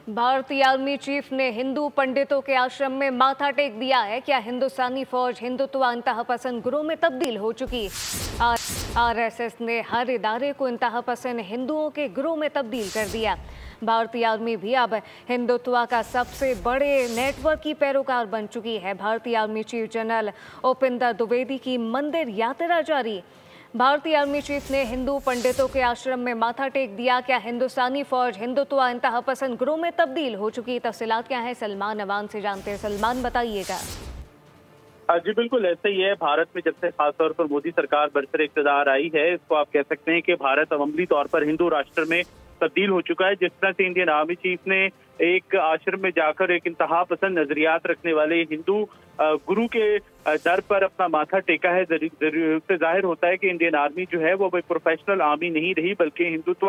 भारतीय army chief ने हिंदू पंडितों के आश्रम में माथा टेक दिया है। क्या हिंदुस्तानी फौज हिंदुत्व इंतहा पसंद गुरु में तब्दील हो चुकी? आरएसएस ने हर इदारे को इंतहा पसंद हिंदुओं के गुरु में तब्दील कर दिया। भारतीय आर्मी भी अब हिंदुत्व का सबसे बड़े नेटवर्क की पैरोकार बन चुकी है। भारतीय army chief general Upinder Dwivedi की मंदिर यात्रा जारी। भारतीय आर्मी चीफ ने हिंदू पंडितों के आश्रम में माथा टेक दिया। क्या हिंदुस्तानी फौज हिंदुत्व इंतहा पसंद गुरु में तब्दील हो चुकी? तफसीलात क्या है, सलमान अवान से जानते हैं। सलमान, बताइएगा। जी बिल्कुल ऐसा ही है। भारत में जब से खासतौर पर मोदी सरकार बरसर इक़्तिदार आई है, इसको आप कह सकते हैं कि भारत अमली तौर पर हिंदू राष्ट्र में तब्दील हो चुका है। जिस तरह से इंडियन आर्मी चीफ ने एक आश्रम में जाकर एक इंतहा पसंद नजरियात रखने वाले हिंदू गुरु के दर पर अपना माथा टेका है, से जाहिर होता है कि इंडियन आर्मी जो है वो प्रोफेशनल आर्मी नहीं रही, बल्कि हिंदुत्व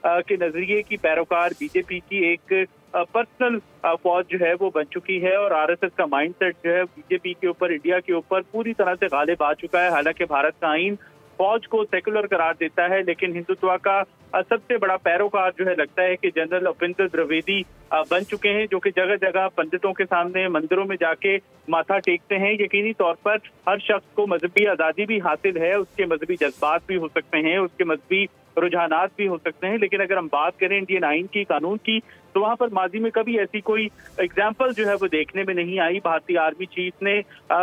के नजरिए की पैरोकार बीजेपी की एक पर्सनल फौज जो है वो बन चुकी है। और आरएसएस का माइंडसेट जो है बीजेपी के ऊपर, इंडिया के ऊपर पूरी तरह से गालिब आ चुका है। हालांकि भारत का आईन फौज को सेकुलर करार देता है, लेकिन हिंदुत्व का सबसे बड़ा पैरोकार जो है लगता है कि जनरल उपिंदर द्विवेदी बन चुके हैं, जो कि जगह जगह पंडितों के सामने मंदिरों में जाके माथा टेकते हैं। यकीनी तौर पर हर शख्स को मजहबी आज़ादी भी हासिल है, उसके मजहबी जज्बात भी हो सकते हैं, उसके मजहबी रुझानात भी हो सकते हैं, लेकिन अगर हम बात करें इंडियन आइन की, कानून की, तो वहां पर माजी में कभी ऐसी कोई एग्जाम्पल जो है वो देखने में नहीं आई। भारतीय आर्मी चीफ ने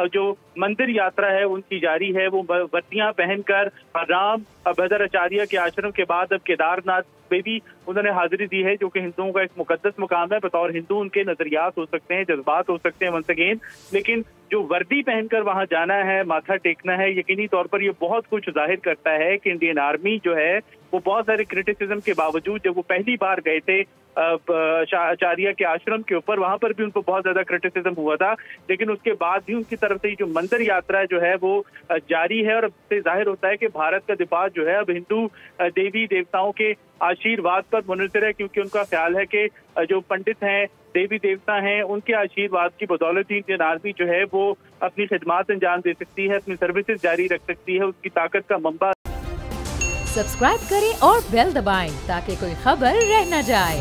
जो मंदिर यात्रा है उनकी जारी है, वो वर्दियां पहनकर राम भद्राचार्य के आश्रम के बाद अब केदारनाथ में भी उन्होंने हाजिरी दी है, जो कि हिंदुओं का एक मुकद्दस मुकाम है। बतौर हिंदू उनके नजरियात हो सकते हैं, जज्बात हो सकते हैं वंस अगेन, लेकिन जो वर्दी पहनकर वहां जाना है, माथा टेकना है, यकीनी तौर पर ये बहुत कुछ जाहिर करता है कि इंडियन आर्मी जो है वो बहुत सारे क्रिटिसिज्म के बावजूद, जब वो पहली बार गए थे आचार्य के आश्रम के ऊपर, वहां पर भी उनको बहुत ज्यादा क्रिटिसिज्म हुआ था, लेकिन उसके बाद भी उनकी तरफ से जो मंदिर यात्रा जो है वो जारी है। और इससे जाहिर होता है कि भारत का दिफा जो है अब हिंदू देवी देवताओं के आशीर्वाद पर मुनहसर है, क्योंकि उनका ख्याल है कि जो पंडित हैं, देवी देवता हैं, उनके आशीर्वाद की बदौलत ही इंडियन आर्मी जो है वो अपनी खिदमात अंजाम दे सकती है, अपनी सर्विसेज जारी रख सकती है। उसकी ताकत का मंबा। सब्सक्राइब करें और बेल दबाएं ताकि कोई खबर रह न जाए।